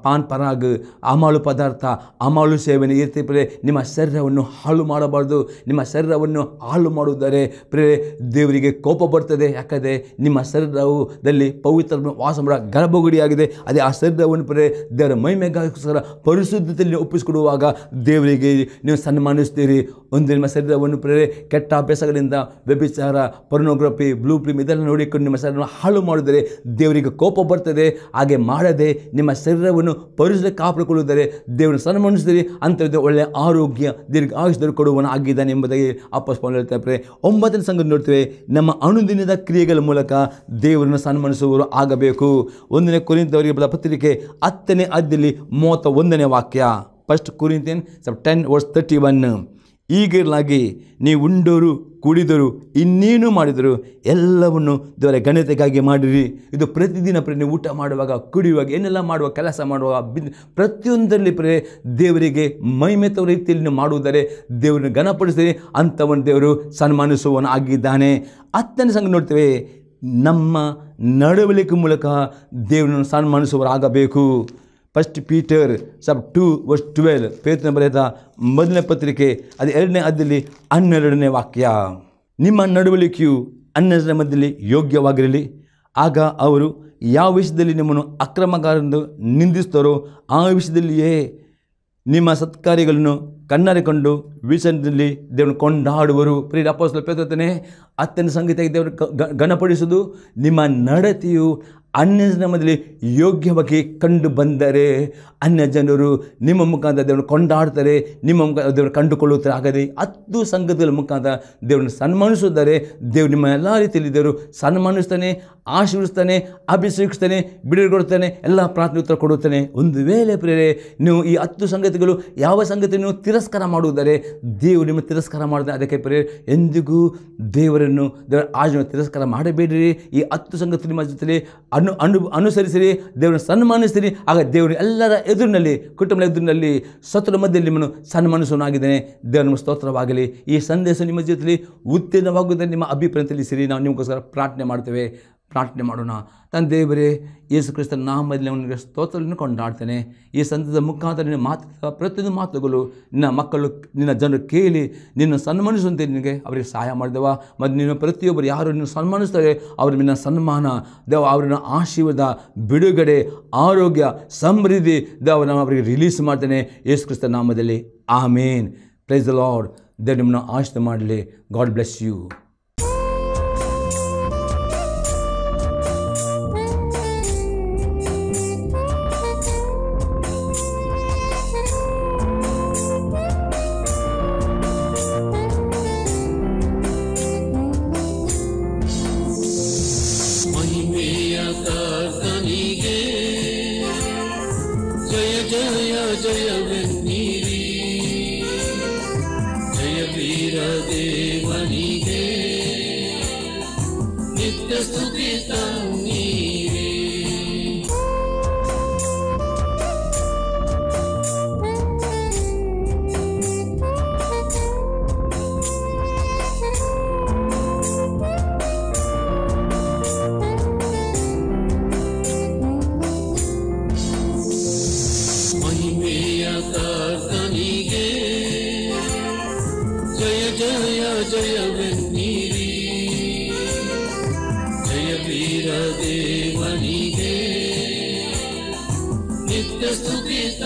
ಪಾನ್ ಪರಾಗ್, ಅಮಾಳು ಪದಾರ್ಥ, ಅಮಾಳು ಸೇವನೆ ಈ ರೀತಿ ಪ್ರೇರೆ ನಿಮ್ಮ ಶರೀರವನ್ನು ಹಾಳು ಮಾಡಬಾರ್ದು. ನಿಮ್ಮ ಶರೀರವನ್ನು ಹಾಳು ಮಾಡುವುದರೆ ಪ್ರೇರೆ ದೇವರಿಗೆ ಕೋಪ ಬರ್ತದೆ. ಯಾಕಂದರೆ ನಿಮ್ಮ ಶರೀರದಲ್ಲಿ ಪವಿತ್ರ ವಾಸ ಮಾಡೋ ಗರ್ಭಗುಡಿಯಾಗಿದೆ. ಅದೇ ಆ ಶರೀರವನ್ನು ಪ್ರೇರೆ ದೇವರ ಮಹಿಮೆಗೋಸ್ಕರ ಪರಿಶುದ್ಧತೆಯಲ್ಲಿ ಒಪ್ಪಿಸಿಕೊಡುವಾಗ ದೇವರಿಗೆ ನೀವು ಸನ್ಮಾನಿಸ್ತೀರಿ. ಒಂದು ನಿಮ್ಮ ಶರೀರವನ್ನು ಪ್ರೇರೆ ಕೆಟ್ಟ ಅಭ್ಯಾಸಗಳಿಂದ ವ್ಯಭಿಚಾರ, ಪೊರ್ನೋಗ್ರಫಿ, ಬ್ಲೂ ಫಿಲ್ಮ್ ಇದೆಲ್ಲ ನೋಡಿಕೊಂಡು ನಿಮ್ಮ ಶರೀರವನ್ನು ಹಾಳು ಮಾಡಿದರೆ ದೇವರಿಗೆ ಕೋಪ ಬರ್ತದೆ. ಹಾಗೆ ಮಾಡದೆ ನಿಮ್ಮ ಶರೀರವನ್ನು ಪರಿಶುದ್ಧ ಕಾಪಾಡಿಕೊಳ್ಳುವುದರೆ ದೇವರನ್ನು ಸನ್ಮಾನಿಸ್ತೀರಿ. ಅಂಥದ್ದು ಒಳ್ಳೆಯ ಆರೋಗ್ಯ, ದೀರ್ಘ ಆಯುಷ್ಯದಲ್ಲಿ ಕೊಡುವನು ಆಗಿದ್ದಾನೆ ಎಂಬುದಾಗಿ ಅಪೊಸ್ತಲರು ಹೇಳ್ತಾರೆ. 9ನೇ ಸಂಗತಿ ನೋಡ್ತೇವೆ, ನಮ್ಮ ಅನುದಿನದ ಕ್ರಿಯೆಗಳ ಮೂಲಕ ದೇವರನ್ನು ಸನ್ಮಾನಿಸುವವರು ಆಗಬೇಕು. 1ನೇ ಕೊರಿಂಥದವರಿಗೆ ಬರೆದ ಪತ್ರಿಕೆ 10ನೇ ಅಧ್ಯಾಯದಲ್ಲಿ 31ನೇ ವಾಕ್ಯ, 1 Corinthians 10 verse 31. ಈಗಿರಲಾಗಿ ನೀವು ಉಂಡೋರು ಕುಡಿದರು ಇನ್ನೇನು ಮಾಡಿದರು ಎಲ್ಲವನ್ನು ದೇವರ ಘನತೆಗಾಗಿ ಮಾಡಿರಿ. ಇದು ಪ್ರತಿದಿನ ನೀವು ಊಟ ಮಾಡುವಾಗ, ಕುಡಿಯುವಾಗ, ಏನೆಲ್ಲ ಮಾಡುವಾಗ, ಕೆಲಸ ಮಾಡುವಾಗ, ಪ್ರತಿಯೊಂದರಲ್ಲಿ ದೇವರಿಗೆ ಮಹಿಮೆ ತರುವ ರೀತಿಯಲ್ಲಿ ನೀವು ಮಾಡುವುದರೆ ದೇವರನ್ನು ಘನಪಡಿಸಿರಿ. ಅಂಥವನ್ನು ದೇವರು ಸನ್ಮಾನಿಸುವವನು ಆಗಿದ್ದಾನೆ. 10ನೇ ಸಂಗತಿ ನೋಡ್ತೇವೆ, ನಮ್ಮ ನಡವಳಿಕೆ ಮೂಲಕ ದೇವರನ್ನು ಸನ್ಮಾನಿಸುವವರಾಗಬೇಕು. 1 Peter 2 verse 12, ಪೇತ್ರನ ಬರೆದ 1ನೇ ಪತ್ರಿಕೆ ಅದು 2ನೇ ಅಧ್ಯಾಯದಲ್ಲಿ 12ನೇ ವಾಕ್ಯ. ನಿಮ್ಮ ನಡವಳಿಕೆಯು ಅನ್ಯಜನರ ಮಧ್ಯದಲ್ಲಿ ಯೋಗ್ಯವಾಗಿರಲಿ. ಆಗ ಅವರು ಯಾವ ವಿಷಯದಲ್ಲಿ ನಿಮ್ಮನ್ನು ಅಕ್ರಮಗಾರರೆಂದು ನಿಂದಿಸ್ತಾರೋ ಆ ವಿಷಯದಲ್ಲಿಯೇ ನಿಮ್ಮ ಸತ್ಕಾರ್ಯಗಳನ್ನು ಕಣ್ಣಾರೆಕೊಂಡು ವಿಷಯದಲ್ಲಿ ದೇವರನ್ನು ಕೊಂಡಾಡುವರು. ಪ್ರಿಯ ಅಪೊಸ್ತಲ ಪೇತ್ರನೇ 10ನೇ ಸಂಗತಿಯಾಗಿ ದೇವರು ಘನಪಡಿಸುವುದು ನಿಮ್ಮ ನಡತೆಯು ಅನ್ಯಜನರ ಮಧ್ಯದಲ್ಲಿ ಯೋಗ್ಯವಾಗಿ ಕಂಡು ಬಂದರೆ ಅನ್ಯ ಜನರು ನಿಮ್ಮ ಮುಖಾಂತರ ದೇವರನ್ನು ಕೊಂಡಾಡ್ತಾರೆ, ನಿಮ್ಮ ಮುಖಾಂತರ ದೇವರು ಕಂಡುಕೊಳ್ಳುತ್ತಾರೆ. ಹಾಗಾದರೆ 10 ಸಂಗತಿಗಳ ಮುಖಾಂತರ ದೇವರನ್ನು ಸನ್ಮಾನಿಸುತ್ತಾರೆ. ದೇವರು ನಿಮ್ಮ ಎಲ್ಲ ರೀತಿಯಲ್ಲಿ ದೇವರು ಸನ್ಮಾನಿಸ್ತಾನೆ, ಆಶೀರ್ವಿಸ್ತಾನೆ, ಅಭಿಷೇಕಿಸ್ತಾನೆ, ಬಿಡುಗಡೆ ಕೊಡ್ತಾನೆ, ಎಲ್ಲ ಪ್ರಾರ್ಥನೆ ಉತ್ತರ ಕೊಡುತ್ತಾನೆ. ಒಂದು ವೇಳೆ ಪ್ರೇರೆ ನೀವು ಈ 10 ಸಂಗತಿಗಳು ಯಾವ ಸಂಗತಿಯನ್ನು ತಿರಸ್ಕಾರ ಮಾಡುವುದರೆ ದೇವರು ನಿಮ್ಮ ತಿರಸ್ಕಾರ ಮಾಡಿದ. ಅದಕ್ಕೆ ಪ್ರೇರೆ ಎಂದಿಗೂ ದೇವರನ್ನು ದೇವರ ಆಜ್ಞೆಯನ್ನು ತಿರಸ್ಕಾರ ಮಾಡಬೇಡಿರಿ. ಈ 10 ಸಂಗತಿ ನಿಮ್ಮ ಜೊತೆಲಿ ಅನುಸರಿಸಿರಿ, ದೇವರನ್ನು ಸನ್ಮಾನಿಸ್ತೀರಿ. ಆಗ ದೇವರು ಎಲ್ಲರ ಎದುರಿನಲ್ಲಿ, ಕುಟುಂಬದ ಎದುರಿನಲ್ಲಿ, ಸತ್ತರ ಮಧ್ಯದಲ್ಲಿ ನಿಮ್ಮನ್ನು ಸನ್ಮಾನಿಸೋನಾಗಿದ್ದೇನೆ. ದೇವರ ಸ್ತೋತ್ರವಾಗಲಿ. ಈ ಸಂದೇಶ ನಿಮ್ಮ ಜೊತೆಲಿ ಉತ್ತೀರ್ಣವಾಗುವುದನ್ನು ನಿಮ್ಮ ಅಭಿಪ್ರಾಯ ತಿಳಿಸಿರಿ. ನಾವು ನಿಮಗೋಸ್ಕರ ಪ್ರಾರ್ಥನೆ ಮಾಡ್ತೇವೆ. ಪ್ರಾರ್ಥನೆ ಮಾಡೋಣ. ತಂದೆ ದೇವರೇ, ಯೇಸು ಕ್ರಿಸ್ತನ ನಾಮದಲ್ಲಿ ಅವನಿಗೆ ಸ್ತೋತ್ರವನ್ನು ಕೊಂಡಾಡ್ತೇನೆ. ಈ ಸಂತದ ಮುಖಾಂತರ ನಿನ್ನ ಮಾತು, ಪ್ರತಿಯೊಂದು ಮಾತುಗಳು ನಿನ್ನ ಮಕ್ಕಳು, ನಿನ್ನ ಜನರು ಕೇಳಿ ನಿನ್ನ ಸನ್ಮಾನಿಸುವಂತೆ ನಿನಗೆ ಅವರಿಗೆ ಸಹಾಯ ಮಾಡಿದವ. ಮತ್ತು ನೀನು ಪ್ರತಿಯೊಬ್ಬರು ಯಾರು ನಿನ್ನ ಸನ್ಮಾನಿಸ್ತಾರೆ ಅವ್ರ ನಿನ್ನ ಸನ್ಮಾನ ದೇವ, ಅವ್ರನ್ನ ಆಶೀರ್ವಾದ, ಬಿಡುಗಡೆ, ಆರೋಗ್ಯ, ಸಮೃದ್ಧಿ ದೇವ ನಾನು ಅವರಿಗೆ ರಿಲೀಸ್ ಮಾಡ್ತೇನೆ ಯೇಸು ಕ್ರಿಸ್ತನ ನಾಮದಲ್ಲಿ. ಆಮೇನ್. Praise the lord. ದೇವರು ನಿಮ್ಮನ್ನು ಆಶೀರ್ವಾದ ಮಾಡಲಿ. God bless you. ದೇವನಿಗೆ ನಿತ್ಯ ಸ್ತುತಿ